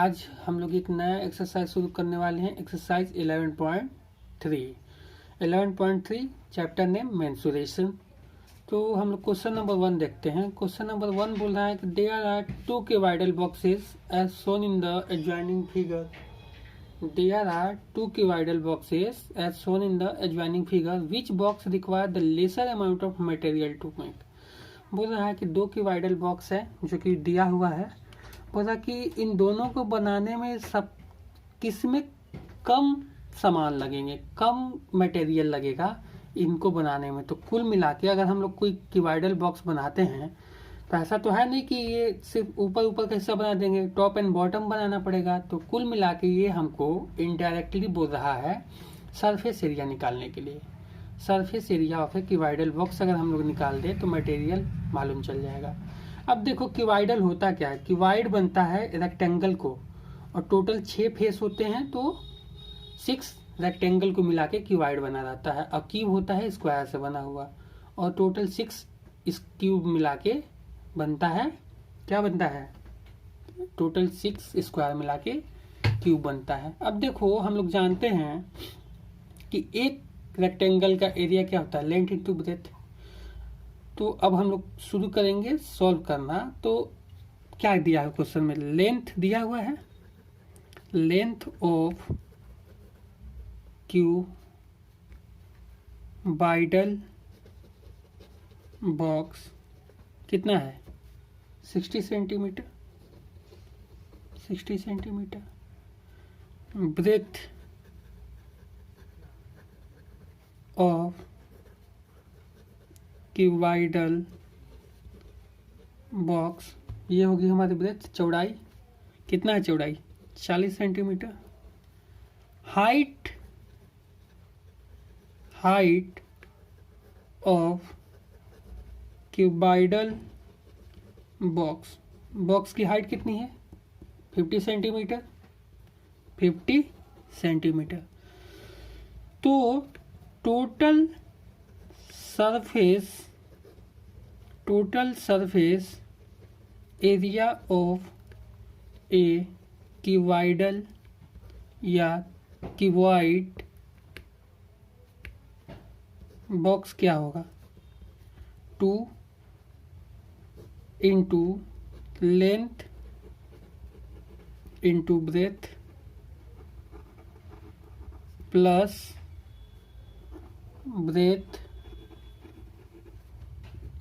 आज हम लोग एक नया एक्सरसाइज शुरू करने वाले हैं। Exercise 11.3 chapter name mensuration. तो हम लोग क्वेश्चन नंबर 1 देखते हैं। क्वेश्चन नंबर 1 बोल रहा है कि there are 2 cuboidal boxes as shown in the adjoining figure. There are 2 cuboidal boxes as shown in the adjoining figure which box require the lesser amount of material to make. बोल रहा है कि 2 cuboidal box है जो कि दिया हुआ है। बोला कि इन दोनों को बनाने में सब किसमें कम सामान लगेंगे, कम मटेरियल लगेगा इनको बनाने में। तो कुल मिला के अगर हम लोग कोई क्यूबॉइडल बॉक्स बनाते हैं तो ऐसा तो है नहीं कि ये सिर्फ ऊपर ऊपर का हिस्सा बना देंगे, टॉप एंड बॉटम बनाना पड़ेगा। तो कुल मिला के ये हमको इनडायरेक्टली बोल रहा है सरफेस एरिया निकालने के लिए। Surface area of a cuboidal box अगर हम लोग निकाल दें तो मटेरियल मालूम चल जाएगा। अब देखो क्यूबॉइडल होता क्या है। क्यूबॉइड बनता है रेक्टेंगल को, और टोटल 6 फेस होते हैं तो 6 रेक्टेंगल को मिला के क्यूबॉइड बना रहता है। और क्यूब होता है स्क्वायर से बना हुआ, और टोटल 6 इस क्यूब मिला के बनता है, क्या बनता है, टोटल 6 स्क्वायर मिला के क्यूब बनता है। अब देखो हम लोग जानते हैं कि एक रेक्टेंगल का एरिया क्या होता है, लेंथ इंटू ब्रेथ। तो अब हम लोग शुरू करेंगे सॉल्व करना। तो क्या दिया है क्वेश्चन में, लेंथ दिया हुआ है। लेंथ ऑफ क्यूबॉइडल बॉक्स कितना है, 60 centimetre. 60 centimetre. Breadth of cuboidal box, ये होगी हमारी ब्रेथ। चौड़ाई कितना है, चौड़ाई 40 centimetre. Height of cuboidal box, box की हाइट कितनी है, 50 सेंटीमीटर। 50 सेंटीमीटर। तो total surface area of a cuboidal या क्यूबॉइड बॉक्स क्या होगा, 2 into length into breadth plus breadth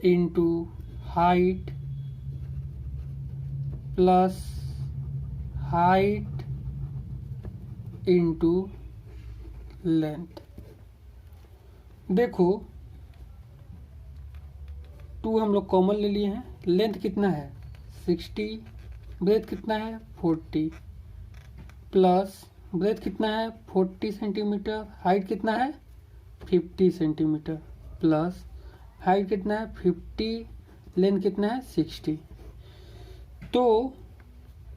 into height plus height into length. देखो 2 हम लोग कॉमन ले लिए हैं। लेंथ कितना है 60, ब्रेथ कितना है 40, प्लस ब्रेथ कितना है 40 सेंटीमीटर, हाइट कितना है 50 सेंटीमीटर, प्लस हाइट कितना है 50, लेंथ कितना है 60। तो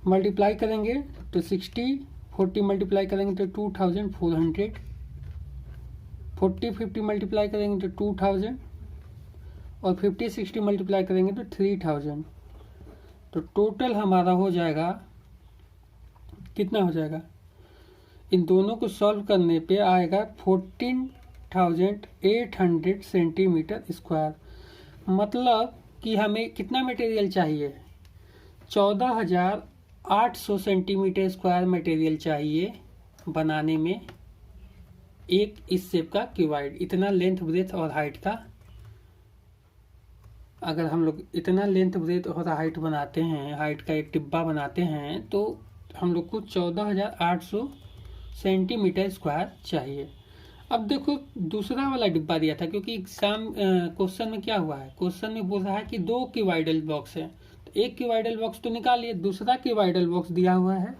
मल्टीप्लाई करेंगे तो 60 40 मल्टीप्लाई करेंगे तो 2400, 40 50 मल्टीप्लाई करेंगे तो 2000, और 50 60 मल्टीप्लाई करेंगे तो 3000। तो टोटल हमारा हो जाएगा, कितना हो जाएगा, इन दोनों को सॉल्व करने पे आएगा 14,800 सेंटीमीटर स्क्वायर। मतलब कि हमें कितना मटेरियल चाहिए, 14,800 सेंटीमीटर स्क्वायर मटेरियल चाहिए बनाने में एक इस शेप का क्यूबॉइड। इतना लेंथ ब्रेथ और हाइट का, अगर हम लोग इतना लेंथ ब्रेथ और हाइट बनाते हैं, हाइट का एक डिब्बा बनाते हैं, तो हम लोग को 14,800 सेंटीमीटर स्क्वायर चाहिए। अब देखो दूसरा वाला डिब्बा दिया था, क्योंकि एग्जाम क्वेश्चन में क्या हुआ है, क्वेश्चन में बोल रहा है कि 2 क्यूबॉइडल बॉक्स है। तो एक क्यूबॉइडल बॉक्स तो निकालिए, दूसरा क्यूबॉइडल बॉक्स दिया हुआ है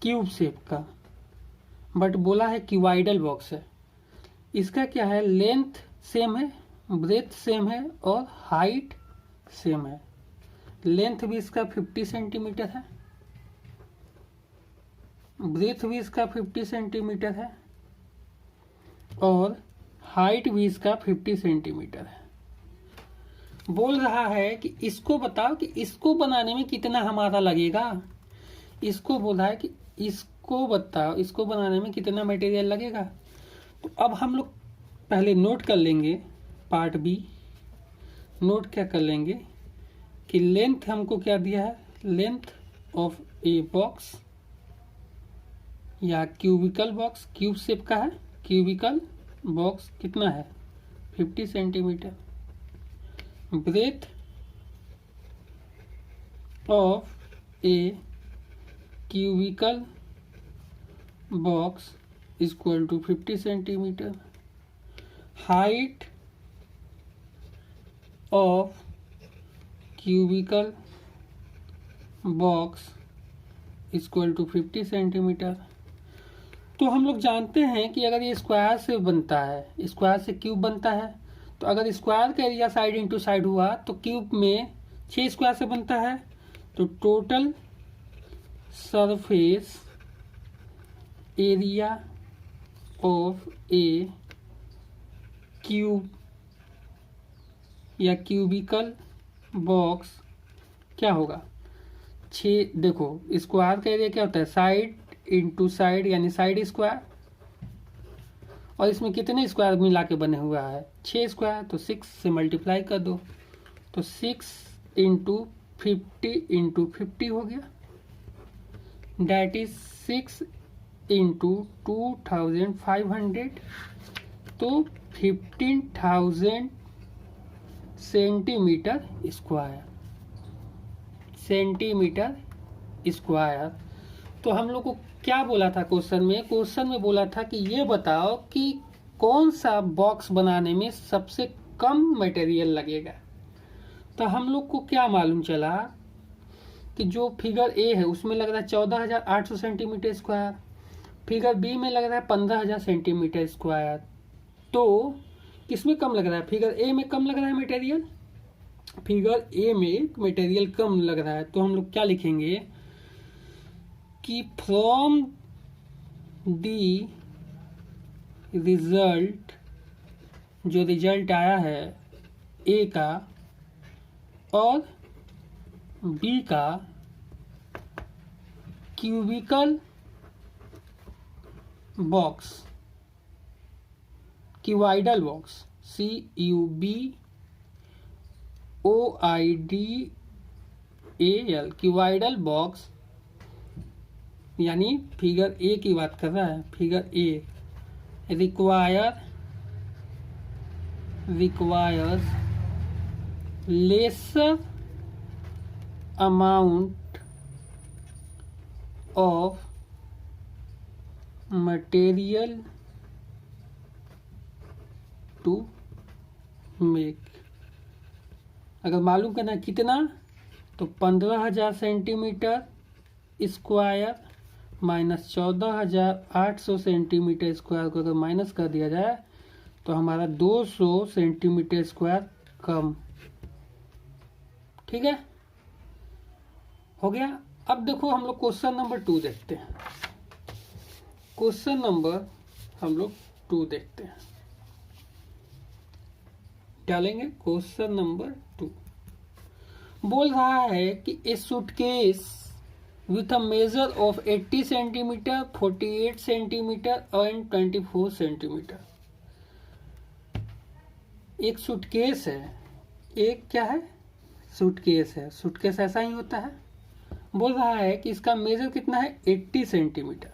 क्यूब शेप का, बट बोला है क्यूबॉइडल बॉक्स है। इसका क्या है, लेंथ सेम है, ब्रेथ सेम है और हाइट सेम है। लेंथ भी इसका 50 सेंटीमीटर है, ब्रेथ भी इसका 50 सेंटीमीटर है, और हाइट भी इसका 50 सेंटीमीटर है। बोल रहा है कि इसको बताओ कि इसको बनाने में कितना हमारा लगेगा। इसको बोला है कि इसको बताओ इसको बनाने में कितना मटेरियल लगेगा। तो अब हम लोग पहले नोट कर लेंगे पार्ट बी। नोट क्या कर लेंगे कि लेंथ हमको क्या दिया है, लेंथ ऑफ ए बॉक्स या क्यूबिकल बॉक्स, क्यूब शेप का है, क्यूबिकल बॉक्स कितना है 50 centimetre. Breadth of a cubical box equal to 50 centimetre. Height of cubical box equal to 50 centimetre. तो हम लोग जानते हैं कि अगर ये स्क्वायर से बनता है, स्क्वायर से क्यूब बनता है, तो अगर स्क्वायर का एरिया साइड इंटू साइड हुआ तो क्यूब में 6 स्क्वायर से बनता है। तो total surface area of a cube या क्यूबिकल बॉक्स क्या होगा 6। देखो स्क्वायर का एरिया क्या होता है, साइड इंटू साइड यानी साइड स्क्वायर, और इसमें कितने स्क्वायर मिला के बने हुआ है 6 स्क्वायर, तो 6 से मल्टीप्लाई कर दो तो 6 इंटू 50 हो गया, डैट इज 6 इंटू 2500, तो 15,000 सेंटीमीटर स्क्वायर। तो हम लोग को क्या बोला था क्वेश्चन में बोला था कि ये बताओ कि कौन सा बॉक्स बनाने में सबसे कम मटेरियल लगेगा। तो हम लोग को क्या मालूम चला कि जो फिगर ए है उसमें लग रहा है 14,800 सेंटीमीटर स्क्वायर, फिगर बी में लग रहा है 15,000 सेंटीमीटर स्क्वायर। तो किसमें कम लग रहा है, फिगर ए में कम लग रहा है मटेरियल, फिगर ए में मटेरियल कम लग रहा है। तो हम लोग क्या लिखेंगे कि फ्रॉम दी रिजल्ट, जो रिजल्ट आया है ए का और बी का cubical box, cuboidal box, CUBOIDAL, cuboidal box यानी फिगर ए की बात कर रहा है, figure A requires lesser amount of material to make। अगर मालूम करना कितना तो 15,000 centimetre square minus 14,800 centimetre square को अगर माइनस कर दिया जाए तो हमारा 200 सेंटीमीटर स्क्वायर कम। ठीक है, हो गया। अब देखो हम लोग क्वेश्चन नंबर 2 देखते हैं। क्वेश्चन नंबर हम लोग 2 देखते हैं, डालेंगे क्वेश्चन नंबर 2। बोल रहा है कि a suitcase with a measure of 80 centimetre, 48 centimetre and 24 centimetre. एक सूटकेस है, एक क्या है सूटकेस है, सूटकेस ऐसा ही होता है। बोल रहा है कि इसका मेजर कितना है 80 सेंटीमीटर,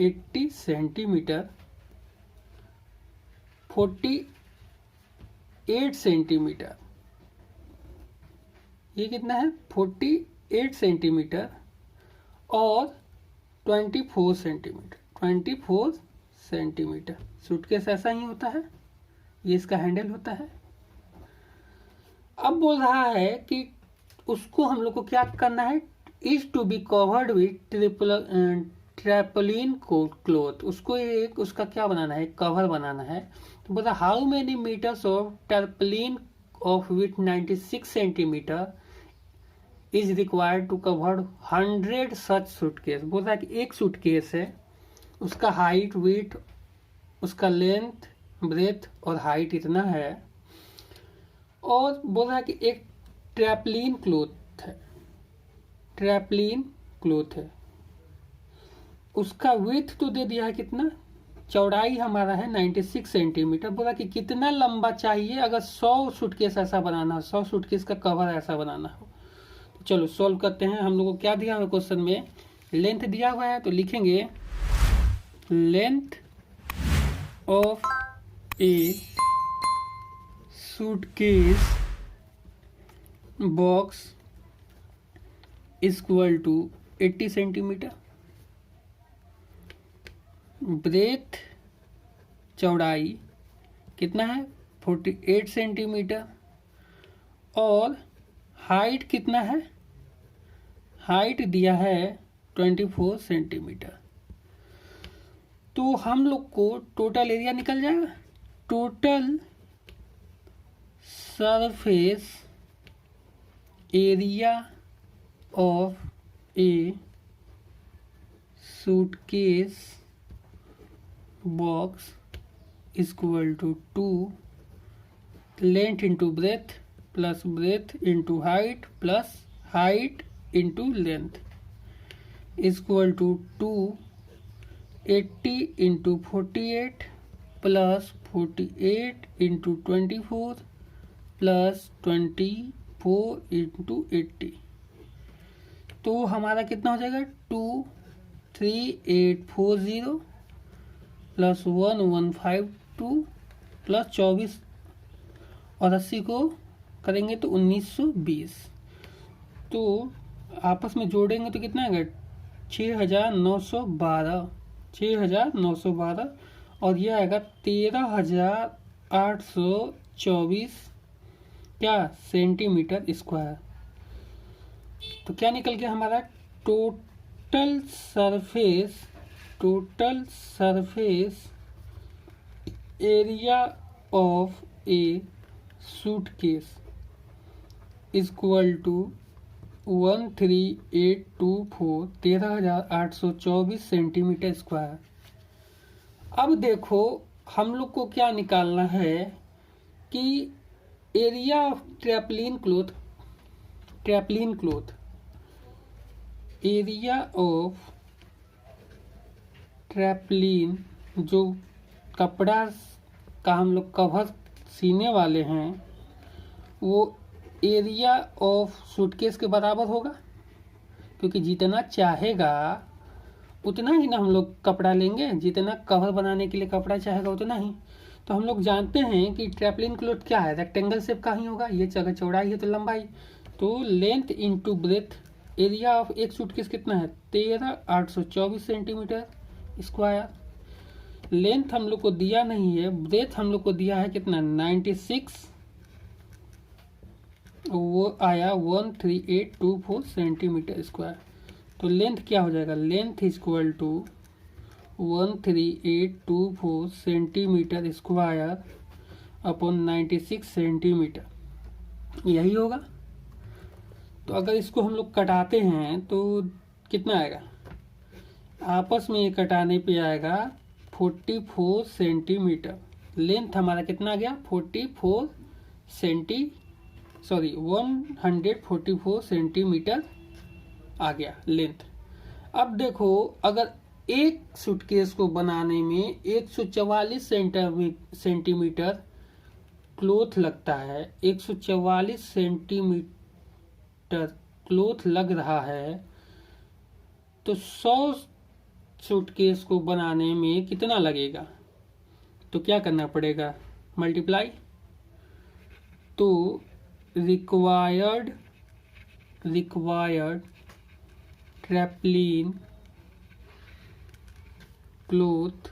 80 सेंटीमीटर, 48 सेंटीमीटर, ये कितना है 48 सेंटीमीटर और 24 सेंटीमीटर, 24 सेंटीमीटर। सूटकेस ऐसा ही होता है, ये इसका हैंडल होता है। अब बोल रहा है कि उसको हम लोग को क्या करना है, is to be covered with tarpaulin cloth. उसको एक उसका क्या बनाना है, कवर बनाना है। तो बोला how many metres of tarpaulin of with 96 centimetre is required to cover 100 such suitcase. बोल रहा है कि एक सूटकेस है, उसका हाइट वेट, उसका लेंथ ब्रेथ और हाइट इतना है, और बोल रहा है कि एक ट्रैपलिन क्लोथ है, ट्रैपलिन क्लोथ है, उसका विड्थ तो दे दिया है कितना, चौड़ाई हमारा है 96 सेंटीमीटर। बोला कि कितना लंबा चाहिए अगर 100 सूटकेस ऐसा बनाना हो, 100 सूटकेस का कवर ऐसा बनाना हो। तो चलो सॉल्व करते हैं। हम लोग को क्या दिया हुआ क्वेश्चन में, लेंथ दिया हुआ है, तो लिखेंगे length of a suitcase box equal to 80 centimetre, breadth चौड़ाई कितना है 48 सेंटीमीटर, और हाइट कितना है, हाइट दिया है 24 सेंटीमीटर। तो हम लोग को टोटल एरिया निकल जाएगा, total surface area of a suitcase box equal to 2 length into breadth plus breadth into height plus height into length equal to 280 into 48 plus 48 into 24 plus 24 into 80। तो हमारा कितना हो जाएगा 23840 प्लस 1152 प्लस 24 और 80 को करेंगे तो 1920। तो आपस में जोड़ेंगे तो कितना आएगा 6912, 6912 और यह आएगा 13824 क्या सेंटीमीटर स्क्वायर। तो क्या निकल गया हमारा total surface area of a suitcase equal to 13824 13824 centimetre square. अब देखो हम लोग को क्या निकालना है कि area of tarpaulin cloth area of tarpaulin जो कपड़ा का हम लोग कवर सीने वाले हैं वो एरिया ऑफ सूटकेस के बराबर होगा, क्योंकि जितना चाहेगा उतना ही ना हम लोग कपड़ा लेंगे, जितना कवर बनाने के लिए कपड़ा चाहेगा उतना ही। तो हम लोग जानते हैं कि ट्रैपलिन क्लोथ क्या है, रेक्टेंगल शेप का ही होगा, ये जगह चौड़ाई है तो लंबाई, तो length into breath area of एक सूटकेस कितना है 13824 सेंटीमीटर स्क्वायर। लेंथ हम लोग को दिया नहीं है, ब्रेथ हम लोग को दिया है कितना 96, वो आया 13824 सेंटीमीटर स्क्वायर। तो लेंथ क्या हो जाएगा, length equal to 13824 centimetre square upon 96 centimetre, यही होगा। तो अगर इसको हम लोग कटाते हैं तो कितना आएगा, आपस में ये कटाने पे आएगा 44 सेंटीमीटर। लेंथ हमारा कितना आ गया 144 सेंटीमीटर आ गया लेंथ। अब देखो अगर एक सूटकेस को बनाने में 144 सेंटीमीटर क्लोथ लगता है, 144 सेंटीमीटर क्लोथ लग रहा है, तो 100 सूटकेस को बनाने में कितना लगेगा, तो क्या करना पड़ेगा मल्टीप्लाई। तो रिक्वायर्ड ट्रैपलिन क्लोथ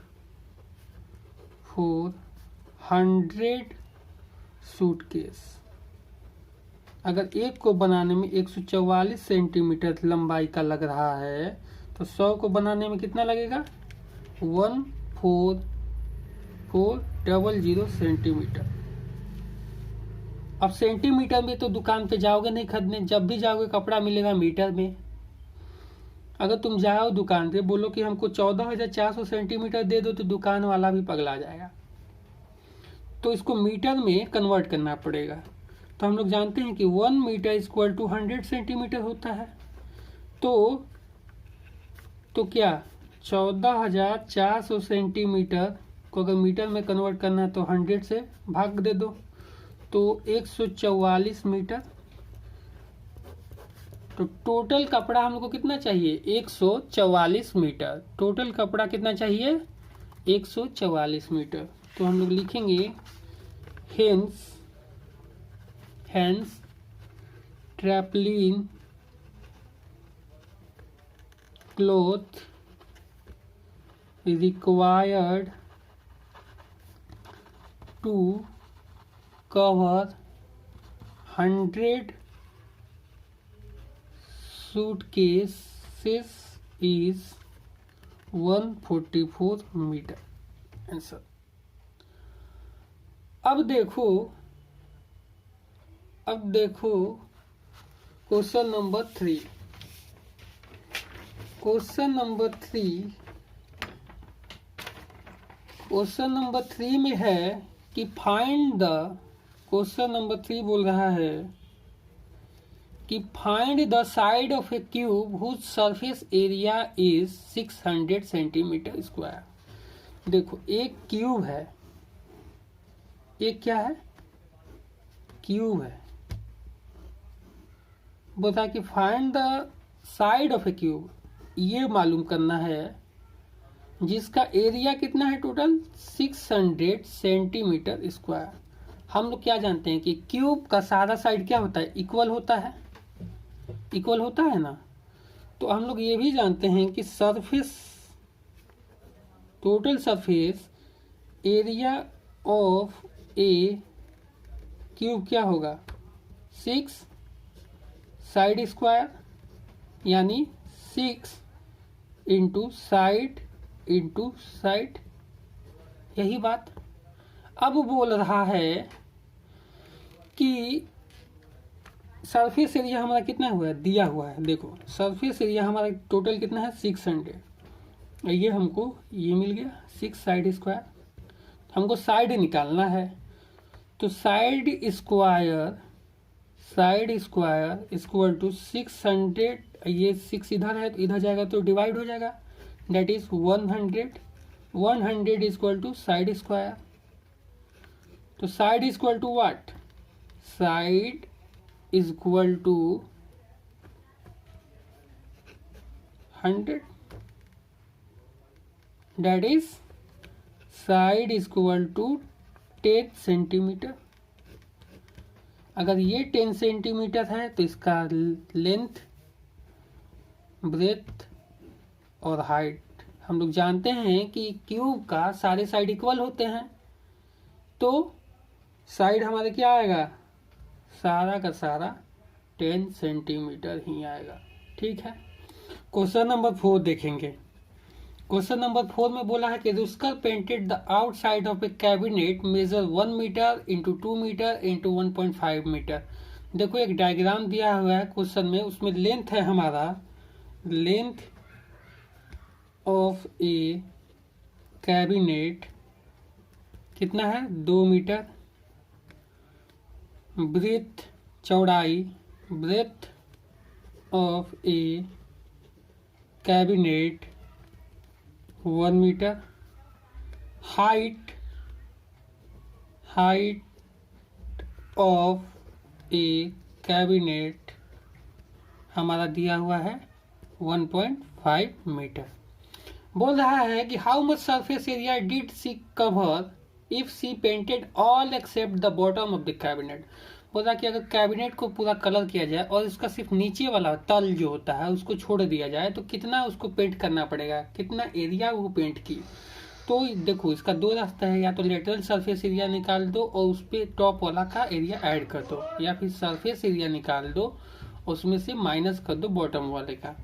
फॉर 100 सूटकेस। अगर एक को बनाने में 144 सेंटीमीटर लंबाई का लग रहा है तो 100 को बनाने में कितना लगेगा 14400 सेंटीमीटर। अब सेंटीमीटर में तो दुकान पे जाओगे नहीं खरीदने, जब भी जाओगे कपड़ा मिलेगा मीटर में। अगर तुम जाओ दुकान पे बोलो कि हमको 14400 सेंटीमीटर दे दो तो दुकान वाला भी पगला जाएगा। तो इसको मीटर में कन्वर्ट करना पड़ेगा। तो हम लोग जानते हैं कि 1 मीटर इक्वल टू 100 सेंटीमीटर होता है। तो क्या 14,400 सेंटीमीटर को अगर मीटर में कन्वर्ट करना है तो 100 से भाग दे दो, तो 144 मीटर। तो टोटल कपड़ा हमको कितना चाहिए? 144 मीटर। टोटल कपड़ा कितना चाहिए? 144 मीटर। तो हम लोग लिखेंगे hence tarpaulin cloth required to cover 100 suitcases is 144 metre. Answer. अब देखो क्वेश्चन नंबर 3। क्वेश्चन नंबर 3 में है कि क्वेश्चन नंबर 3 बोल रहा है कि find the side of a cube whose surface area is 600 centimetre square. देखो एक क्यूब है, एक क्या है? क्यूब है। बोला कि find the side of a cube, ये मालूम करना है जिसका एरिया कितना है टोटल? 600 centimetre square. हम लोग क्या जानते हैं कि क्यूब का सारा साइड क्या होता है? इक्वल होता है, इक्वल होता है ना। तो हम लोग ये भी जानते हैं कि total surface area of a cube क्या होगा? 6 साइड स्क्वायर, यानी 6 इंटू साइड, यही बात। अब बोल रहा है कि सरफेस एरिया हमारा कितना हुआ है? दिया हुआ है। देखो सरफेस एरिया हमारा टोटल कितना है? 600। ये हमको ये मिल गया 6 साइड स्क्वायर। हमको साइड निकालना है, तो साइड स्क्वायर इक्वल टू 600। ये 6 इधर है तो इधर जाएगा तो डिवाइड हो जाएगा, that is 100 equal to side square. तो side equal to what? Side equal to 100, that is side equal to 10 centimetre. अगर ये 10 सेंटीमीटर है तो इसका लेंथ, ब्रेथ और हाइट, हम लोग जानते हैं कि क्यूब का सारे साइड इक्वल होते हैं, तो साइड हमारे क्या आएगा? सारा का सारा 10 सेंटीमीटर ही आएगा। ठीक है। क्वेश्चन नंबर 4 देखेंगे। क्वेश्चन नंबर 4 में बोला है कि Rukhsar painted the outside of a cabinet measure 1 metre into 2 metre into 1.5 metre. देखो एक डायग्राम दिया हुआ है क्वेश्चन में, उसमें लेंथ है हमारा, लेंथ ऑफ ए कैबिनेट कितना है? 2 मीटर। ब्रेथ, चौड़ाई, breadth of a cabinet 1 metre. Height of a cabinet हमारा दिया हुआ है 1.5 मीटर। बोल रहा है कि how much surface area did she cover if she painted all except the bottom of the cabinet. बोला कि अगर कैबिनेट को पूरा कलर किया जाए और इसका सिर्फ नीचे वाला तल जो होता है उसको छोड़ दिया जाए तो कितना उसको पेंट करना पड़ेगा, कितना एरिया वो पेंट की। तो देखो इसका 2 रास्ता है, या तो लेटरल सरफेस एरिया निकाल दो और उस पर टॉप वाला का एरिया ऐड कर दो, या फिर सरफेस एरिया निकाल दो उसमें से माइनस कर दो बॉटम वाले का।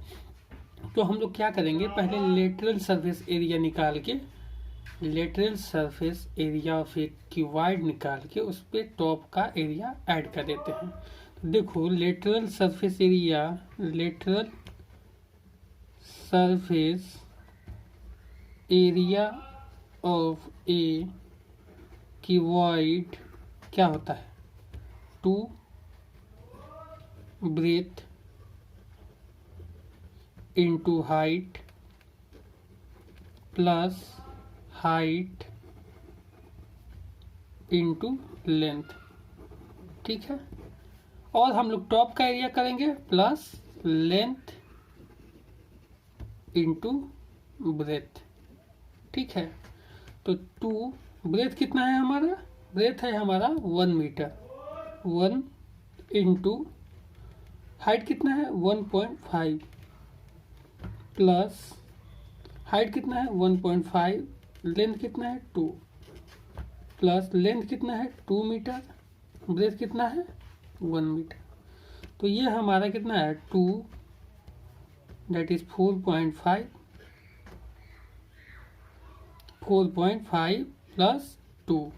तो हम लोग क्या करेंगे, पहले लेटरल सरफेस एरिया निकाल के, lateral surface area of A cuboid निकाल के उस पर टॉप का एरिया ऐड कर देते हैं। तो देखो lateral surface area of A cuboid क्या होता है? 2 breath into height plus height into length. ठीक है, और हम लोग टॉप का एरिया करेंगे प्लस लेंथ इंटू ब्रेथ। ठीक है, तो 2 ब्रेथ कितना है हमारा, ब्रेथ है हमारा 1 मीटर, 1 इंटू हाइट कितना है 1.5 प्लस हाइट कितना है 1.5, लेंथ कितना है 2 प्लस लेंथ कितना है 2 मीटर, ब्रेथ कितना है 1 मीटर। तो ये हमारा कितना है 2 that is 4.5 plus 2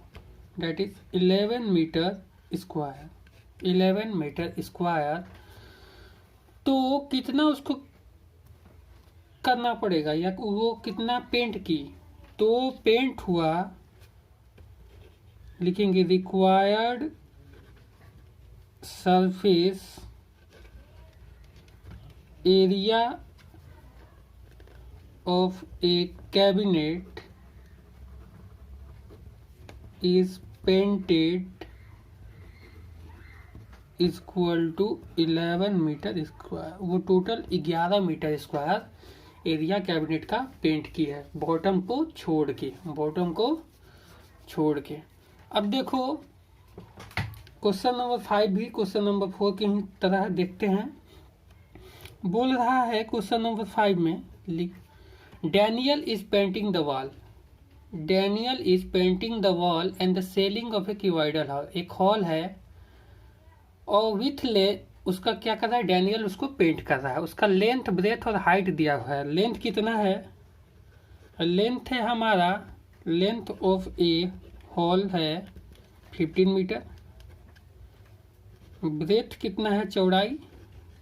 that is 11 metre square, 11 metre square. तो कितना उसको करना पड़ेगा या वो कितना पेंट की, तो पेंट हुआ, लिखेंगे required surface area of a cabinet is painted equal to 11 metre square. वो total 11 metre square area cabinet का पेंट की है, बॉटम को छोड़ के, बॉटम को छोड़ के। अब देखो क्वेश्चन नंबर 5 भी क्वेश्चन नंबर 4 की ही तरह देखते हैं। बोल रहा है क्वेश्चन नंबर 5 में, Daniel is painting the wall, Daniel is painting the wall and the selling of a cuboidal hall. एक हॉल है और विथ ले उसका क्या कर रहा है, डैनियल उसको पेंट कर रहा है। उसका लेंथ ब्रेथ और हाइट दिया हुआ है। लेंथ कितना है, लेंथ है हमारा, लेंथ ऑफ ए हॉल है 15 मीटर। ब्रेथ कितना है, चौड़ाई,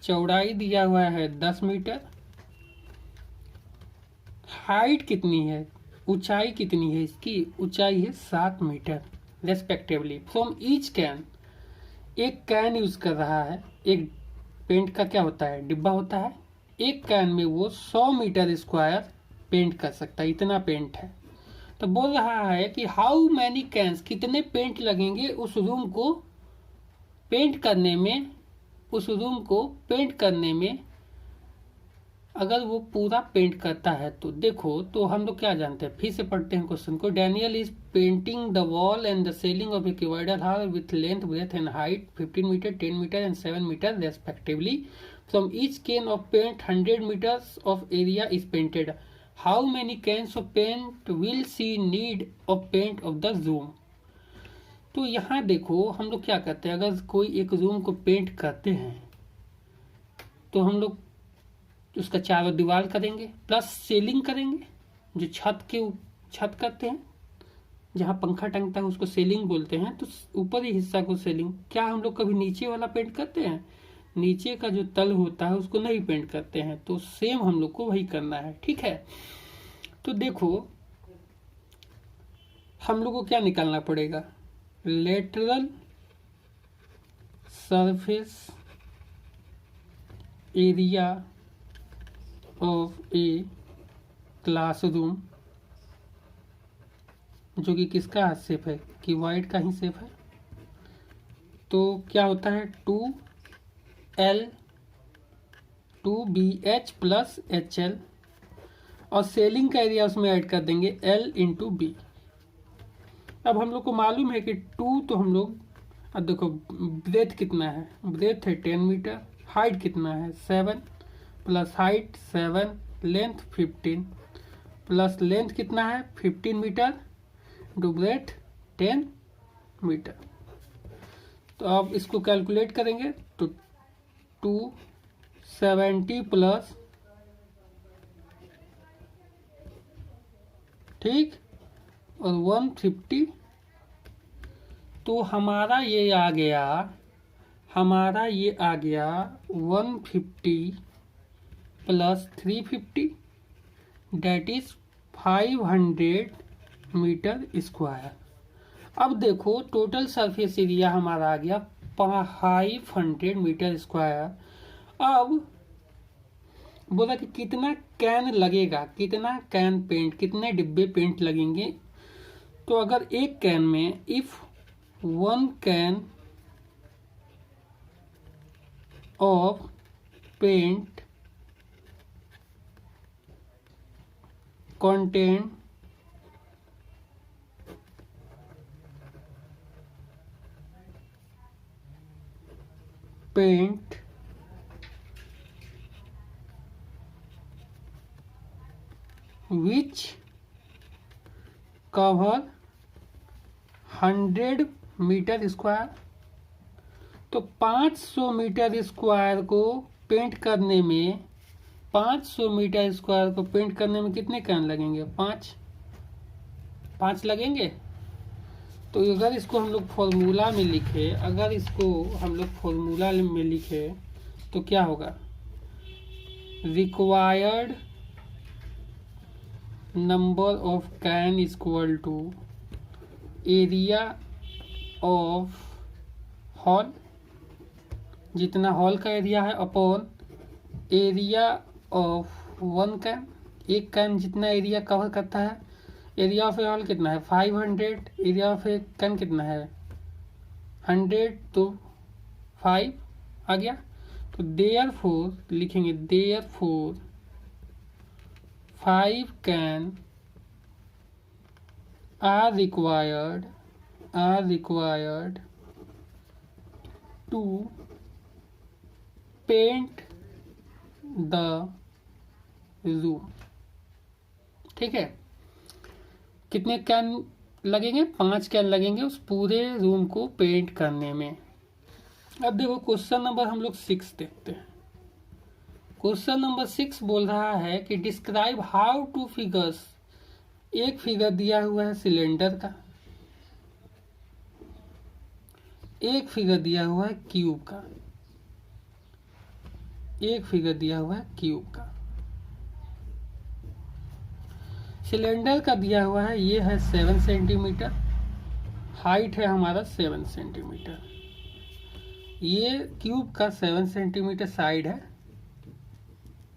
चौड़ाई दिया हुआ है 10 मीटर। हाइट कितनी है, ऊंचाई कितनी है, इसकी ऊंचाई है 7 metre respectively. From each can, एक कैन यूज कर रहा है। एक पेंट का क्या होता है, डिब्बा होता है। एक कैन में वो 100 मीटर स्क्वायर पेंट कर सकता है, इतना पेंट है। तो बोल रहा है कि हाउ मैनी कैन्स, कितने पेंट लगेंगे उस रूम को पेंट करने में, उस रूम को पेंट करने में, अगर वो पूरा पेंट करता है। तो देखो, तो हम लोग क्या जानते हैं, फिर से पढ़ते हैं क्वेश्चन को। Daniel is painting the wall and the ceiling of a cuboidal hall with length breadth and height 15 metre 10 metre and 7 metre respectively. From each can of paint 100 metres of area is painted. How many cans of paint will she need of paint of the room. तो यहाँ देखो हम लोग क्या करते हैं, अगर कोई एक रूम को पेंट करते हैं तो हम लोग उसका चारों दीवार करेंगे प्लस सीलिंग करेंगे। जो छत करते हैं, जहाँ पंखा टंगता है उसको सीलिंग बोलते हैं। तो ऊपरी हिस्सा को सीलिंग। क्या हम लोग कभी नीचे वाला पेंट करते हैं, नीचे का जो तल होता है उसको नहीं पेंट करते हैं। तो सेम हम लोग को वही करना है, ठीक है। तो देखो हम लोग को क्या निकालना पड़ेगा, lateral surface area of a classroom, जो कि किसका शेप है, कि वाइड का ही शेप है। तो क्या होता है 2L 2BH प्लस HL, और सेलिंग का एरिया उसमें ऐड कर देंगे L इंटू बी। अब हम लोग को मालूम है कि 2, तो हम लोग अब देखो ब्रेथ कितना है, ब्रेथ है 10 मीटर, हाइट कितना है 7 plus height 7, length 15 plus length कितना है 15 मीटर, टू ब्रेथ 10 मीटर। तो अब इसको कैलकुलेट करेंगे तो 270 प्लस, ठीक, और 150। तो हमारा ये आ गया, हमारा ये आ गया 150 plus 350 that is 500 metre square. अब देखो टोटल सरफेस एरिया हमारा आ गया 500 मीटर स्क्वायर। अब बोला कि कितना कैन लगेगा, कितना कैन पेंट, कितने डिब्बे पेंट लगेंगे। तो अगर एक कैन में if 1 can of paint contain paint which cover 100 metre square. तो 500 मीटर स्क्वायर को पेंट करने में, 500 मीटर स्क्वायर को पेंट करने में कितने कैन लगेंगे? 5 लगेंगे। तो अगर इसको हम लोग फॉर्मूला में लिखे, तो क्या होगा? Required number of can equal to area of hall, जितना हॉल का एरिया है, अपॉन एरिया ऑफ 1 कैन। एक कैन जितना एरिया कवर करता है, एरिया ऑफ ए हॉल कितना है? 500, एरिया ऑफ ए कैन कितना है? 100, तो 5 आ गया। तो देयरफॉर लिखेंगे, therefore 5 can are required to paint the room. ठीक है, कितने कैन लगेंगे? 5 कैन लगेंगे उस पूरे रूम को पेंट करने में। अब देखो क्वेश्चन नंबर हम लोग 6 देखते हैं। क्वेश्चन नंबर 6 बोल रहा है कि डिस्क्राइब हाउ टू फिगर्स। एक फिगर दिया हुआ है सिलेंडर का, एक फिगर दिया हुआ है क्यूब का, एक फिगर दिया हुआ है क्यूब का। सिलेंडर का दिया हुआ है, ये है 7 सेंटीमीटर, हाइट है हमारा 7 सेंटीमीटर। ये क्यूब का 7 सेंटीमीटर साइड है,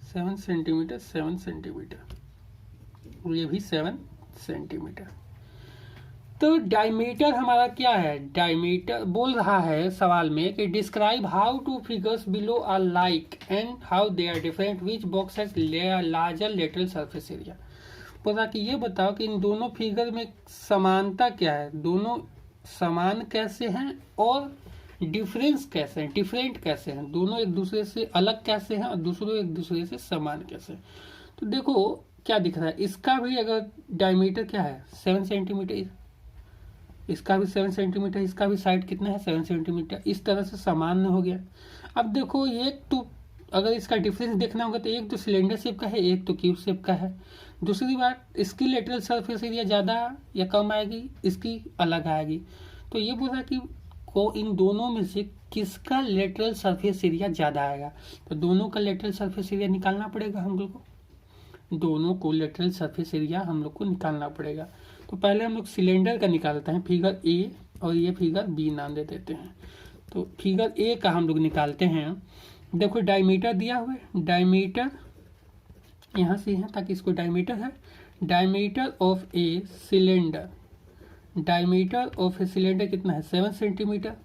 7 सेंटीमीटर, 7 सेंटीमीटर, ये भी 7 सेंटीमीटर। तो डायमीटर हमारा क्या है? डायमीटर बोल रहा है सवाल में कि describe how two figures below are like and how they are different, which box has larger lateral surface area. बोला कि ये बताओ कि इन दोनों फिगर में समानता क्या है, दोनों समान कैसे हैं और डिफरेंस कैसे हैं, डिफरेंट कैसे हैं, दोनों एक दूसरे से अलग कैसे हैं और दूसरों एक दूसरे से समान कैसे हैं। तो देखो क्या दिख रहा है, इसका भी अगर डायमीटर क्या है 7 सेंटीमीटर, इसका भी 7 सेंटीमीटर, इसका भी साइड कितना है 7 सेंटीमीटर, इस तरह से समान हो गया। अब देखो एक तो अगर इसका डिफरेंस देखना होगा तो एक तो सिलेंडर शेप का है, एक तो क्यूब शेप का है। दूसरी बात, इसकी लेटरल सरफेस एरिया ज़्यादा या कम आएगी, इसकी अलग आएगी। तो ये बोला कि को इन दोनों में से किसका लेटरल सरफेस एरिया ज़्यादा आएगा। तो दोनों का लेटरल सरफेस एरिया निकालना पड़ेगा हम लोग को, दोनों को लेटरल सरफेस एरिया हम लोग को निकालना पड़ेगा। तो पहले हम लोग सिलेंडर का निकालते हैं, फिगर ए, और ये फिगर बी नाम दे देते हैं। तो फिगर ए का हम लोग निकालते हैं। देखो डायमीटर दिया हुआ है, डायमीटर यहाँ से है ताकि इसको डायमीटर है, diameter of a cylinder, diameter of a cylinder कितना है 7 सेंटीमीटर।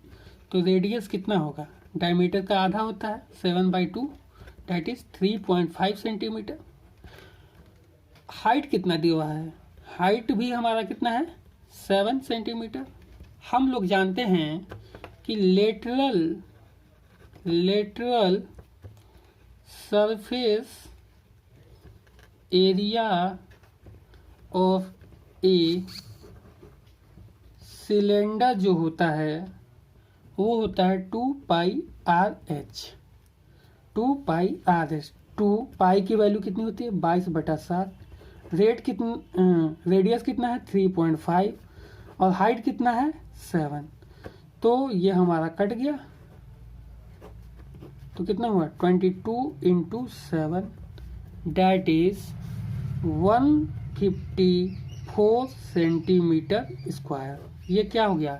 तो रेडियस कितना होगा, डायमीटर का आधा होता है 7/2, दैट इज 3.5 सेंटीमीटर। हाइट कितना दिया हुआ है, हाइट भी हमारा कितना है 7 सेंटीमीटर। हम लोग जानते हैं कि lateral surface area of a cylinder जो होता है वो होता है 2πRh, 2πRh। 2π की वैल्यू कितनी होती है 22/7। रेडियस कितना है 3.5 और हाइट कितना है 7। तो ये हमारा कट गया, तो कितना हुआ 22 × 7, डैट इज 154 सेंटीमीटर स्क्वायर। ये क्या हो गया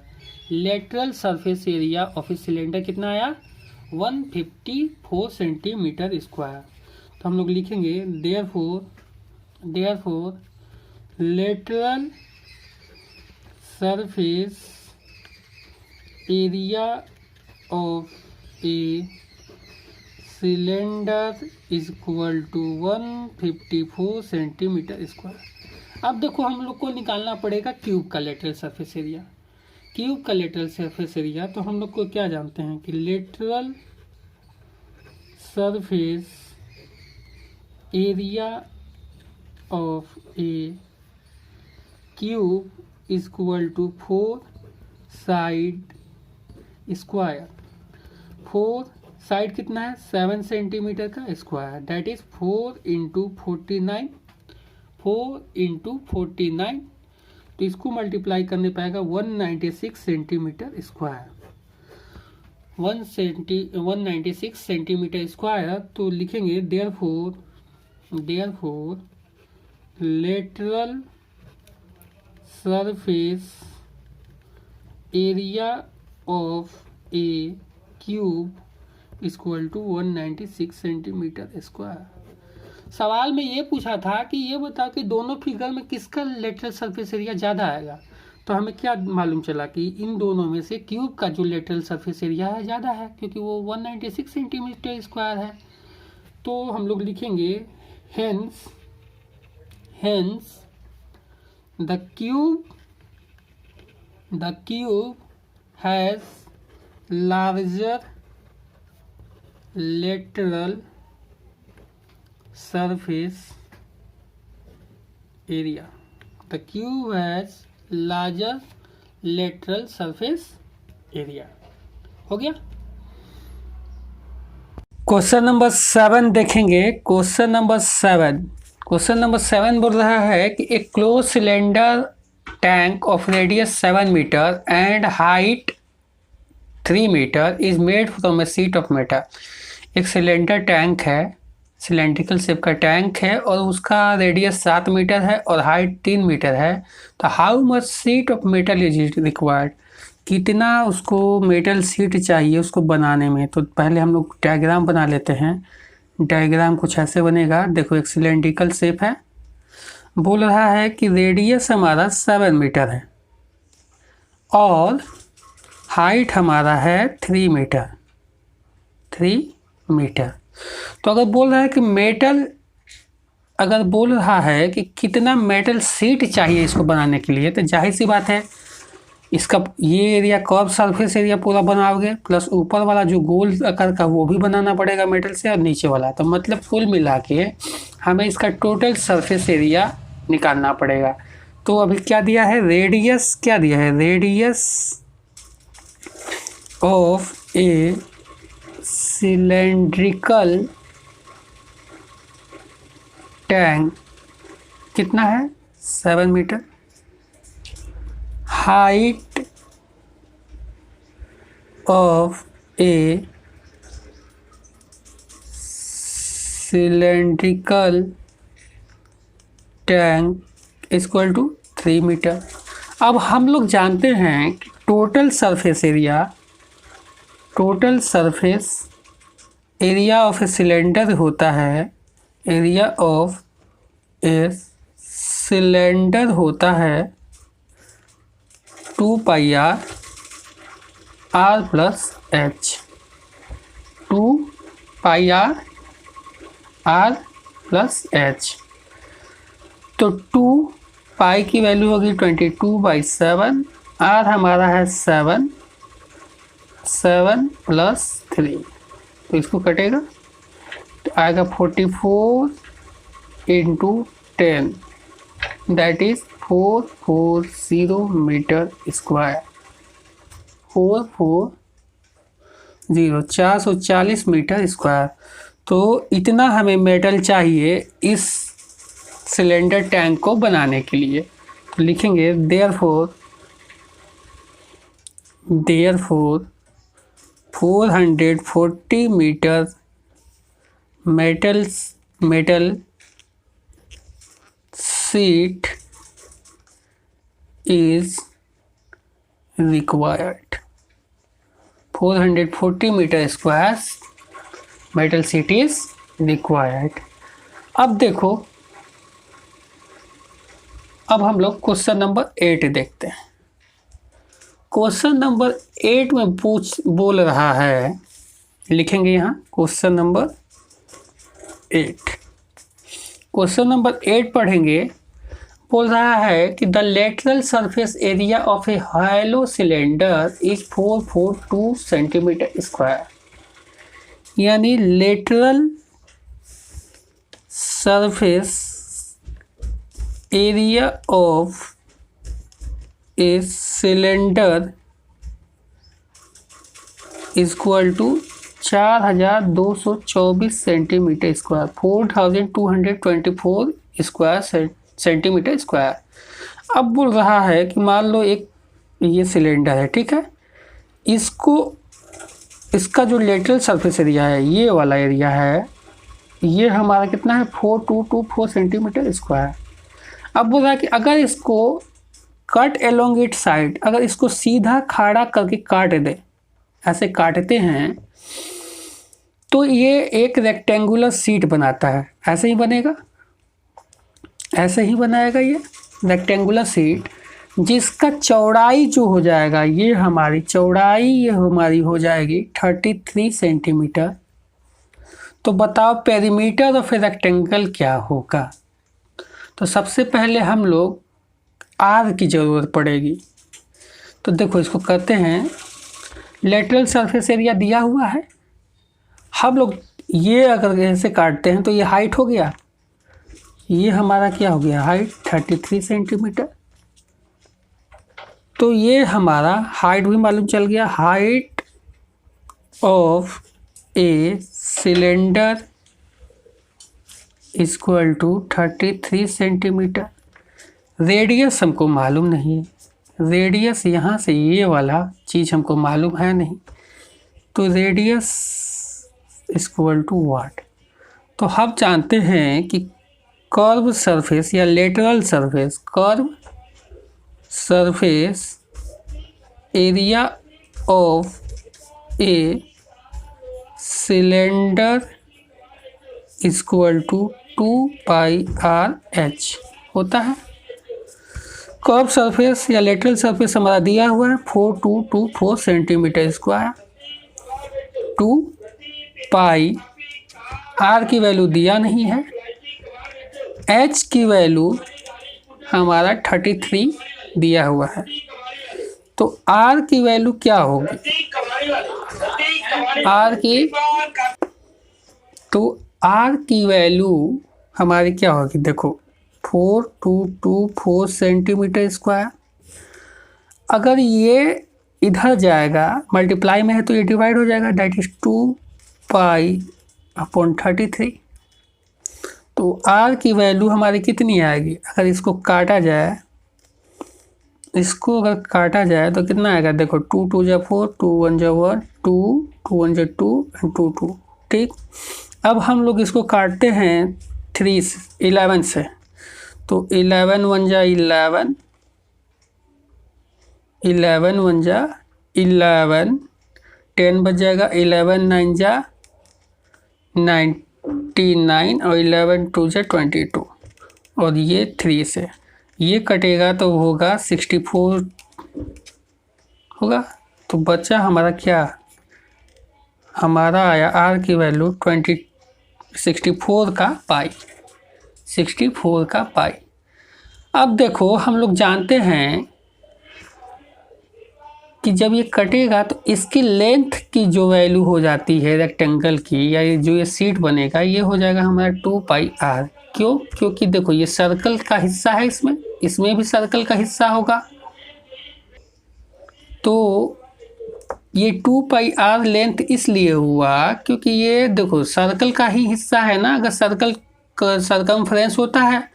lateral surface area of a cylinder कितना आया 154 सेंटीमीटर स्क्वायर। तो हम लोग लिखेंगे therefore lateral surface area of a cylinder is equal to 154 centimetre square. अब देखो हम लोग को निकालना पड़ेगा क्यूब का लेटरल सरफेस एरिया। क्यूब का लेटरल सरफेस एरिया तो हम लोग को क्या जानते हैं कि lateral surface area of a cube is equal to 4 side square. 4 side कितना है 7 सेंटीमीटर का square, that is 4 into 49, 4 into 49। तो इसको मल्टीप्लाई करने पाएगा 196 सेंटीमीटर स्क्वायर, 196 सेंटीमीटर स्क्वायर। तो लिखेंगे therefore lateral surface area of a cube equal to 196 centimetre square. सवाल में ये पूछा था कि ये बताओ कि दोनों फिगर में किसका लेटरल सरफेस एरिया ज़्यादा आएगा। तो हमें क्या मालूम चला कि इन दोनों में से क्यूब का जो लेटरल सरफेस एरिया है ज़्यादा है, क्योंकि वो 196 सेंटीमीटर स्क्वायर है। तो हम लोग लिखेंगे hence the cube has larger lateral surface area. The cube has larger lateral surface area. हो गया। क्वेश्चन नंबर 7 देखेंगे। क्वेश्चन नंबर 7 बोल रहा है कि एक close cylinder tank of radius 7 metre and height 3 metre is made from a sheet of metal. एक cylinder tank है, सिलेंड्रिकल शेप का टैंक है और उसका रेडियस 7 मीटर है और हाइट 3 मीटर है। तो how much sheet of metal is required, कितना उसको मेटल शीट चाहिए उसको बनाने में। तो पहले हम लोग डायग्राम बना लेते हैं। डायग्राम कुछ ऐसे बनेगा। देखो एक सिलेंड्रिकल शेप है, बोल रहा है कि रेडियस हमारा 7 मीटर है और हाइट हमारा है 3 मीटर। तो अगर बोल रहा है कि अगर बोल रहा है कि कितना मेटल शीट चाहिए इसको बनाने के लिए, तो जाहिर सी बात है इसका ये एरिया कर्व सरफेस एरिया पूरा बनाओगे, प्लस ऊपर वाला जो गोल आकार का वो भी बनाना पड़ेगा मेटल से, और नीचे वाला। तो मतलब कुल मिला के हमें इसका टोटल सरफेस एरिया निकालना पड़ेगा। तो अभी क्या दिया है, रेडियस क्या दिया है, radius of a cylindrical tank कितना है 7 metre, height of a cylindrical tank equal to 3 metre. अब हम लोग जानते हैं कि total surface area of a cylinder होता है, एरिया ऑफ ए सिलेंडर होता है 2 pi r plus h, 2 pi r plus h. तो 2 पाई की वैल्यू होगी 22/7, आर हमारा है 7 प्लस 3, तो इसको कटेगा तो आएगा 44 into 10, that is 440 metre square. 440 metre square. तो इतना हमें मेटल चाहिए इस सिलेंडर टैंक को बनाने के लिए। तो लिखेंगे therefore 440 metre metal sheet is required. 440 metre square metal sheet is required. अब देखो, अब हम लोग क्वेश्चन नंबर 8 देखते हैं। क्वेश्चन नंबर 8 में बोल रहा है, लिखेंगे यहाँ क्वेश्चन नंबर 8। क्वेश्चन नंबर 8 पढ़ेंगे। बोल रहा है कि the lateral surface area of a hollow cylinder is 442 centimetre square. यानी lateral surface area of a cylinder equal to 4224 centimetre square, 4224 square centimetre square. अब बोल रहा है कि मान लो एक ये सिलेंडर है, ठीक है, इसका जो लेटरल सरफेस एरिया है, ये वाला एरिया है, ये हमारा कितना है 4224 सेंटीमीटर स्क्वायर। अब बोल रहा है कि अगर इसको कट एलोंग इट साइड, अगर इसको सीधा खड़ा करके काट दे, ऐसे काटते हैं तो ये एक रेक्टेंगुलर शीट बनाता है। ऐसे ही बनेगा, ऐसे ही बनाएगा ये रेक्टेंगुलर शीट, जिसका चौड़ाई जो हो जाएगा, ये हमारी चौड़ाई ये हमारी हो जाएगी 33 सेंटीमीटर। तो बताओ पेरीमीटर ऑफ ए रेक्टेंगल क्या होगा। तो सबसे पहले हम लोग आर की ज़रूरत पड़ेगी। तो देखो इसको कहते हैं लेटरल सरफेस एरिया दिया हुआ है। हम लोग ये अगर ऐसे काटते हैं तो ये हाइट हो गया, ये हमारा क्या हो गया हाइट 33 सेंटीमीटर। तो ये हमारा हाइट भी मालूम चल गया। Height of a cylinder equal to 33 centimetre. Radius हमको मालूम नहीं है, रेडियस यहाँ से ये वाला चीज़ हमको मालूम है नहीं, तो रेडियस इक्वल टू वाट। तो हम जानते हैं कि कर्व सरफेस या lateral surface, curve surface area of a cylinder equal to 2πr/h होता है। कर्व सरफेस या लेटरल सरफेस हमारा दिया हुआ है 4224 सेंटीमीटर स्क्वायर। 2π, r की वैल्यू दिया नहीं है, h की वैल्यू हमारा 33 दिया हुआ है। तो r की वैल्यू क्या होगी, r की वैल्यू हमारी क्या होगी, देखो 4224 सेंटीमीटर स्क्वायर। अगर ये इधर जाएगा, मल्टीप्लाई में है तो ये डिवाइड हो जाएगा, दैट इज 2π/33। तो r की वैल्यू हमारी कितनी आएगी, अगर इसको काटा जाए, इसको अगर काटा जाए तो कितना आएगा, देखो 2 2 जा 4, 2 1 जा 1, 2 2 1 जा 2 एंड 2 2। ठीक, अब हम लोग इसको काटते हैं 11 से, तो 11 1 जा 11, 11 1 जा 11, 10 बच जाएगा, 11 9 जा 99 और 11 2 जा 22, और ये 3 से ये कटेगा तो होगा 64 होगा। तो बचा हमारा क्या, हमारा आया r की वैल्यू 64 का पाई, 64 का पाई। अब देखो हम लोग जानते हैं कि जब ये कटेगा तो इसकी लेंथ की जो वैल्यू हो जाती है रेक्टेंगल की, या ये जो ये सीट बनेगा, ये हो जाएगा हमारा 2πr। क्यों, क्योंकि देखो ये सर्कल का हिस्सा है, इसमें भी सर्कल का हिस्सा होगा, तो ये 2πr लेंथ इसलिए हुआ क्योंकि ये देखो सर्कल का ही हिस्सा है ना। अगर सर्कल का सरकमफ्रेंस होता है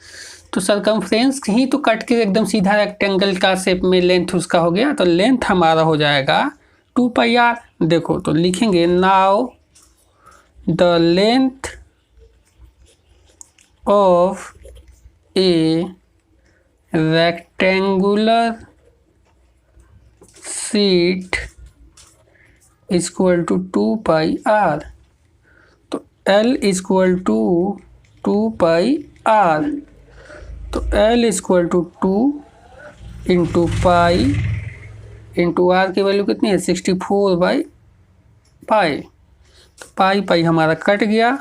तो सरकमफ्रेंस ही तो कट के एकदम सीधा रेक्टेंगल का शेप में लेंथ उसका हो गया, तो लेंथ हमारा हो जाएगा 2πr। देखो तो लिखेंगे now the length of a rectangular sheet equal to 2 pi R. तो L equal to 2 pi R, तो L equal to 2 into pi into R की वैल्यू कितनी है 64/पाई। तो पाई पाई हमारा कट गया,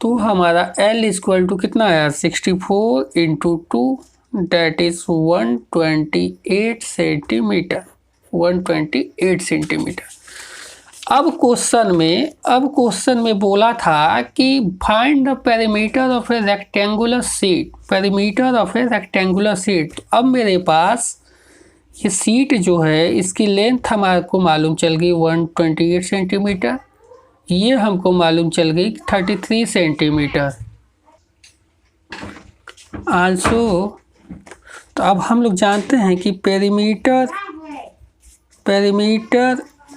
तो हमारा L इक्वल टू कितना आया 64 into 2 that is 128 centimetre, 128 centimetre. अब क्वेश्चन में बोला था कि find the perimeter of a rectangular sheet, perimeter of a rectangular sheet. अब मेरे पास ये शीट जो है इसकी लेंथ हमारे को मालूम चल गई 128 सेंटीमीटर, ये हमको मालूम चल गई 33 सेंटीमीटर आल्सो। तो अब हम लोग जानते हैं कि पेरीमीटर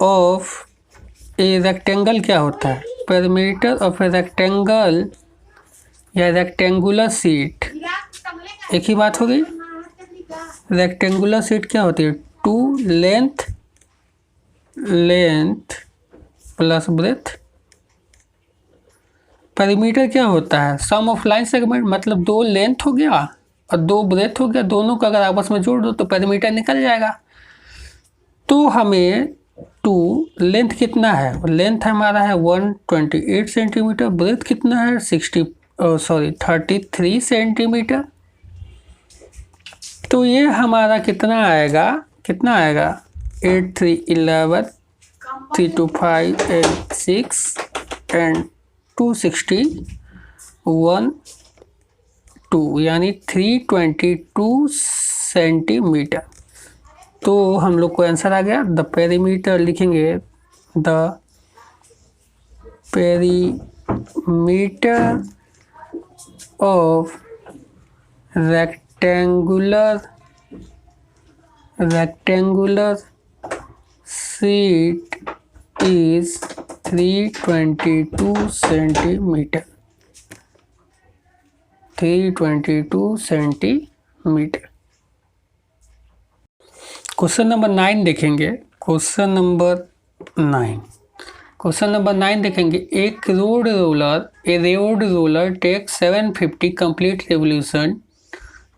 ऑफ ए रेक्टेंगल क्या होता है। पेरीमीटर ऑफ ए रेक्टेंगल या रेक्टेंगुलर शीट एक ही बात हो गई। रेक्टेंगुलर शीट क्या होती है 2 लेंथ प्लस ब्रेथ। पेरीमीटर क्या होता है सम ऑफ लाइन सेगमेंट, मतलब 2 लेंथ हो गया और 2 ब्रेथ हो गया, दोनों का अगर आपस में जोड़ दो तो पेरीमीटर निकल जाएगा। तो हमें 2 लेंथ कितना है, लेंथ हमारा है 128 सेंटीमीटर, ब्रेथ कितना है 33 सेंटीमीटर। तो ये हमारा कितना आएगा 8 3 11 3 2 5 8 6 एंड 261 2 यानी 322 सेंटीमीटर। तो हम लोग को आंसर आ गया। द पेरीमीटर लिखेंगे the perimeter of rectangular sheet is 322 centimetre, 322 centimetre. Question number 9 देखेंगे। क्वेश्चन नंबर 9 देखेंगे। A road roller take 750 complete revolution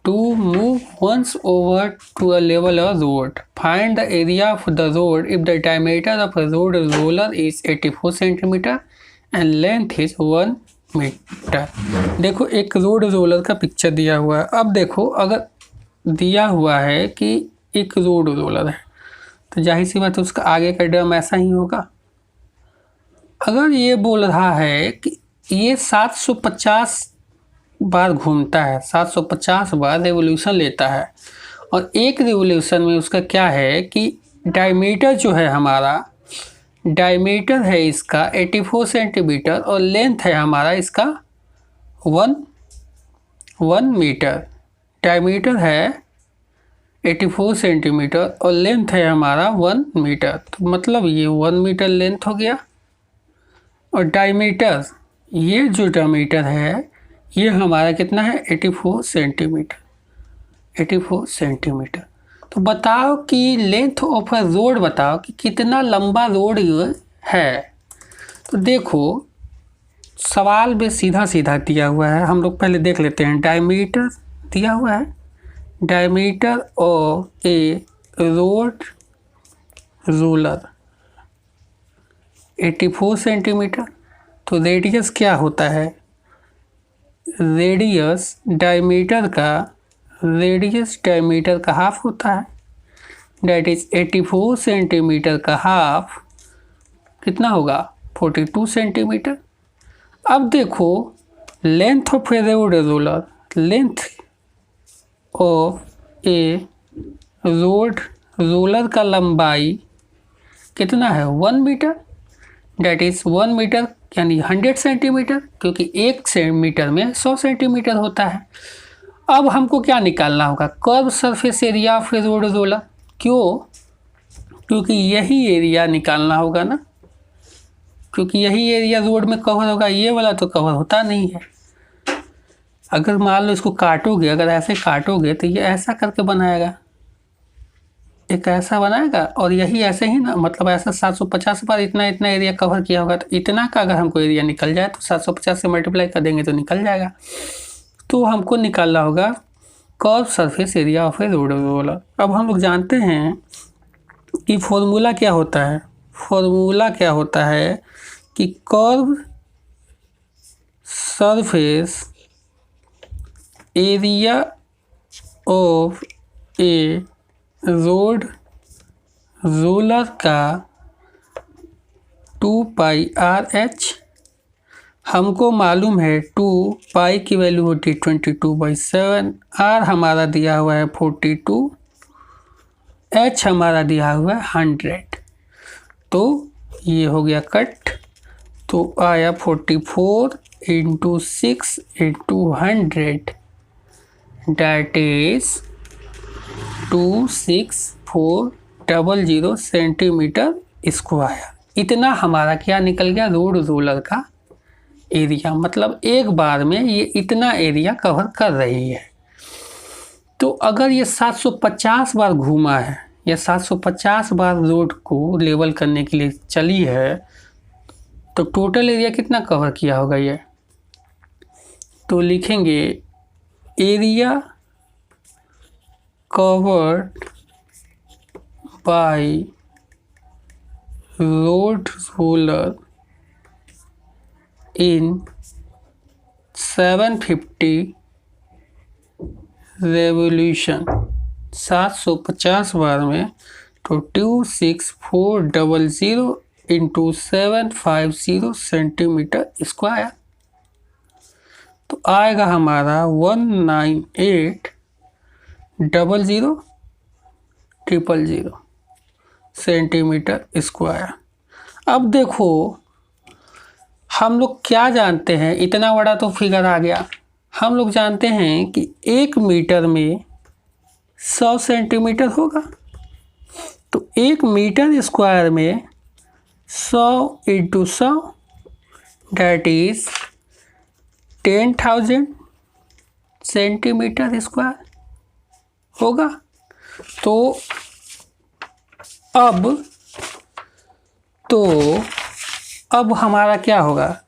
to move once over to a level of road. Find the area of the road if the diameter of a road roller is 84 cm and length is 1 metre. देखो एक road roller का picture दिया हुआ है। अब देखो अगर दिया हुआ है कि एक रोड रोलर है तो जाहिर सी बात है उसका आगे का ड्रम ऐसा ही होगा। अगर ये बोल रहा है कि ये 750 बार घूमता है, 750 बार रेवोल्यूशन लेता है और एक रेवोल्यूशन में उसका क्या है कि डायमीटर जो है हमारा, डायमीटर है इसका 84 सेंटीमीटर और लेंथ है हमारा इसका 1 मीटर। डायमीटर है 84 सेंटीमीटर और लेंथ है हमारा 1 मीटर, तो मतलब ये 1 मीटर लेंथ हो गया। और डायमीटर, ये जो डायमीटर है ये हमारा कितना है 84 सेंटीमीटर। तो बताओ कि लेंथ ऑफ अ रोड, बताओ कि कितना लंबा रोड है। तो देखो सवाल में सीधा सीधा दिया हुआ है, हम लोग पहले देख लेते हैं। डायमीटर दिया हुआ है, diameter of A road roller 84 centimetre. तो रेडियस क्या होता है, रेडियस डायमीटर का हाफ होता है, डेट इज 84 सेंटीमीटर का हाफ कितना होगा 42 सेंटीमीटर। अब देखो length of A road roller, length of A road roller का लंबाई कितना है 1 मीटर, डेट इज 1 मीटर यानी 100 सेंटीमीटर, क्योंकि 1 सेंटीमीटर में 100 सेंटीमीटर होता है। अब हमको क्या निकालना होगा, curve surface area of A road roller. क्यों, क्योंकि यही एरिया निकालना होगा ना, क्योंकि यही एरिया रोड में कवर होगा, ये वाला तो कवर होता नहीं है। अगर मान लो इसको काटोगे, अगर ऐसे काटोगे तो ये ऐसा करके बनाएगा, एक ऐसा बनाएगा और यही ऐसे ही ना, मतलब ऐसा 750 बार इतना इतना एरिया कवर किया होगा, तो इतना का अगर हमको एरिया निकल जाए तो 750 से मल्टीप्लाई कर देंगे तो निकल जाएगा। तो हमको निकालना होगा curve surface area of A road roller. अब हम लोग जानते हैं कि फॉर्मूला क्या होता है। फॉर्मूला क्या होता है कि curve surface area of A road roller का 2πRH। हमको मालूम है 2 पाई की वैल्यू होती है 22/7, R हमारा दिया हुआ है 42, H हमारा दिया हुआ है 100। तो ये हो गया कट, तो आया 44 × 6 × 100, डैट इज 26400 सेंटीमीटर स्क्वायर। इतना हमारा क्या निकल गया, रोड रोलर का एरिया। मतलब एक बार में ये इतना एरिया कवर कर रही है। तो अगर ये 750 बार घूमा है या 750 बार रोड को लेवल करने के लिए चली है, तो टोटल एरिया कितना कवर किया होगा ये। तो लिखेंगे area covered by road roller in 750 revolution, 750 बार में, तो 26400 × 750 सेंटीमीटर स्क्वायर। तो आएगा हमारा 198,000,000 सेंटीमीटर स्क्वायर। अब देखो हम लोग क्या जानते हैं, इतना बड़ा तो फिगर आ गया। हम लोग जानते हैं कि 1 मीटर में 100 सेंटीमीटर होगा। तो 1 मीटर स्क्वायर में 100 × 100 डैट इज 10,000 सेंटीमीटर स्क्वायर होगा। तो अब हमारा क्या होगा,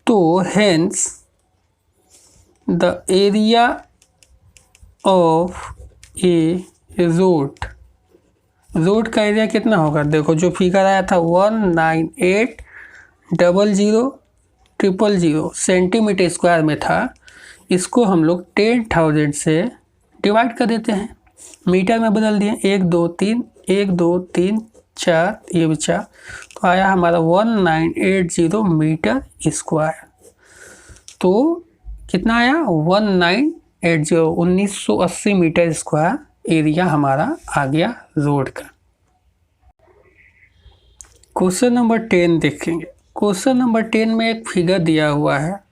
तो hence the area of A road का एरिया कितना होगा। देखो जो फिगर आया था 198,000,000 सेंटीमीटर स्क्वायर में था, इसको हम लोग 10,000 से डिवाइड कर देते हैं, मीटर में बदल दिए, 1 2 3 1 2 3 4, ये बचा, तो आया हमारा 1980 मीटर स्क्वायर। तो कितना आया 1980 मीटर स्क्वायर एरिया हमारा आ गया रोड का। क्वेश्चन नंबर 10 देखेंगे। क्वेश्चन नंबर 10 में एक फिगर दिया हुआ है।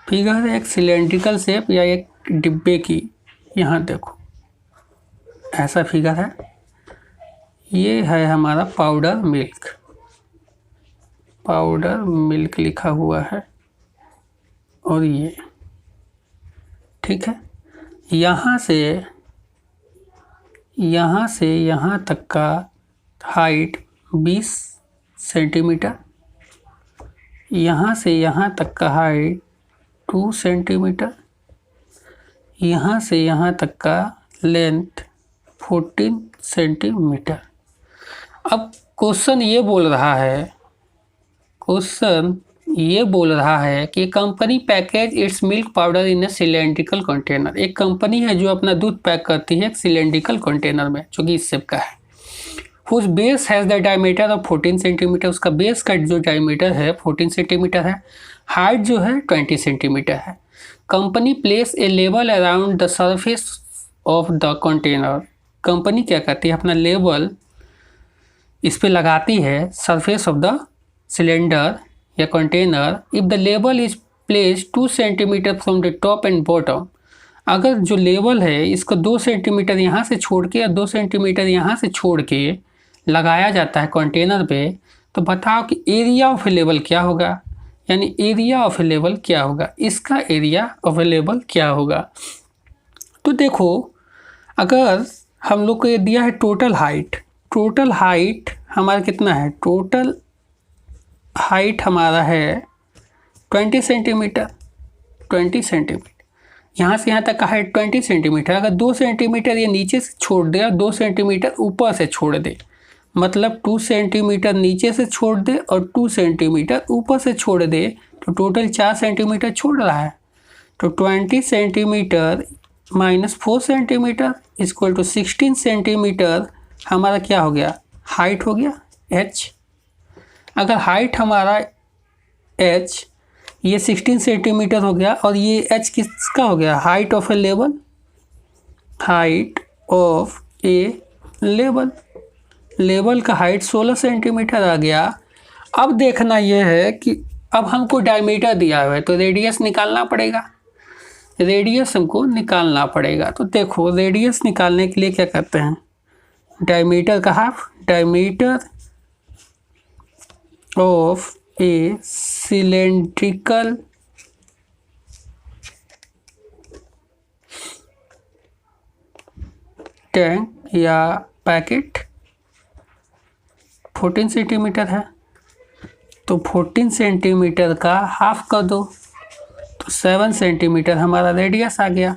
फिगर है एक सिलेंड्रिकल शेप या एक डिब्बे की। यहाँ देखो ऐसा फिगर है, ये है हमारा पाउडर मिल्क लिखा हुआ है, और ये ठीक है। यहाँ से यहाँ तक का हाइट 20 सेंटीमीटर, यहाँ से यहाँ तक का हाइट 2 सेंटीमीटर, यहाँ से यहाँ तक का लेंथ 14 सेंटीमीटर। अब क्वेश्चन ये बोल रहा है कि company package it's milk powder in A cylindrical container. एक कंपनी है जो अपना दूध पैक करती है एक सिलेंड्रिकल कंटेनर में, जो कि इस शेप का है। Whose base has the diameter of 14 centimetre. उसका बेस का जो डायमीटर है 14 सेंटीमीटर है, हाइट जो है 20 सेंटीमीटर है। Company place a label around the surface of the container. Company क्या करती है, अपना लेबल इस पे लगाती है, सरफेस ऑफ द सिलेंडर या container. If the label is place 2 centimetre from the top and bottom. अगर जो लेबल है इसको 2 सेंटीमीटर यहाँ से छोड़ के या 2 सेंटीमीटर यहाँ से छोड़ के लगाया जाता है कंटेनर पे, तो बताओ कि एरिया ऑफ लेबल क्या होगा, यानी एरिया ऑफ लेबल क्या होगा, इसका एरिया ऑफ लेबल क्या होगा। तो देखो अगर हम लोग को ये दिया है टोटल हाइट। टोटल हाइट हमारा कितना है? टोटल हाइट हमारा है 20 सेंटीमीटर। 20 सेंटीमीटर, यहाँ से यहाँ तक का हाइट 20 सेंटीमीटर। अगर 2 सेंटीमीटर ये नीचे से छोड़ दे और 2 सेंटीमीटर ऊपर से छोड़ दे, मतलब 2 सेंटीमीटर नीचे से छोड़ दे और 2 सेंटीमीटर ऊपर से छोड़ दे, तो टोटल 4 सेंटीमीटर छोड़ रहा है। तो 20 centimetre minus 4 centimetre equal to 16 centimetre हमारा क्या हो गया? हाइट हो गया h। अगर हाइट हमारा h ये 16 सेंटीमीटर हो गया और ये h किसका हो गया? Height of A level. Height of A level, level का हाइट 16 सेंटीमीटर आ गया। अब देखना यह है कि अब हमको डायमीटर दिया हुआ है तो रेडियस निकालना पड़ेगा। रेडियस हमको निकालना पड़ेगा। तो देखो रेडियस निकालने के लिए क्या करते हैं? डायमीटर का half, diameter of a cylindrical tank या पैकेट 14 सेंटीमीटर है, तो 14 सेंटीमीटर का हाफ कर दो तो 7 सेंटीमीटर हमारा रेडियस आ गया।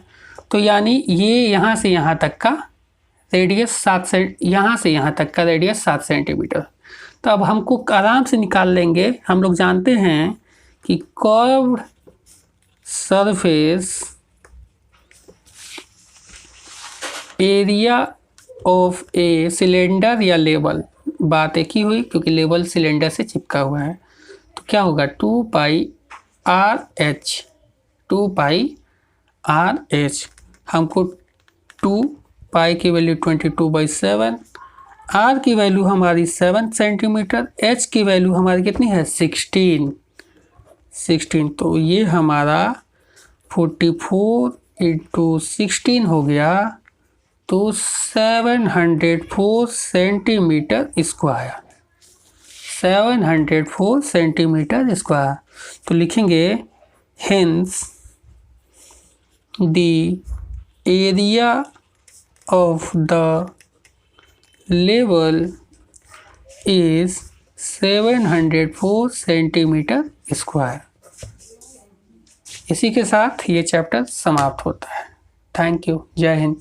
तो यानी ये यहाँ से यहाँ तक का रेडियस यहाँ से यहाँ तक का रेडियस 7 सेंटीमीटर। तो अब हमको आराम से निकाल लेंगे। हम लोग जानते हैं कि curved surface area of a cylinder या लेवल, बात एक ही हुई क्योंकि लेवल सिलेंडर से चिपका हुआ है। तो क्या होगा? 2 pi R H. 2 pi R H, हमको 2 पाई की वैल्यू 22/7, आर की वैल्यू हमारी 7 सेंटीमीटर, एच की वैल्यू हमारी कितनी है? 16। तो ये हमारा 44 × 16 हो गया, तो 704 सेंटीमीटर स्क्वायर। 704 centimetre square. तो लिखेंगे hence the area of the level is 704 centimetre square. इसी के साथ ये चैप्टर समाप्त होता है। Thank you. जय हिंद।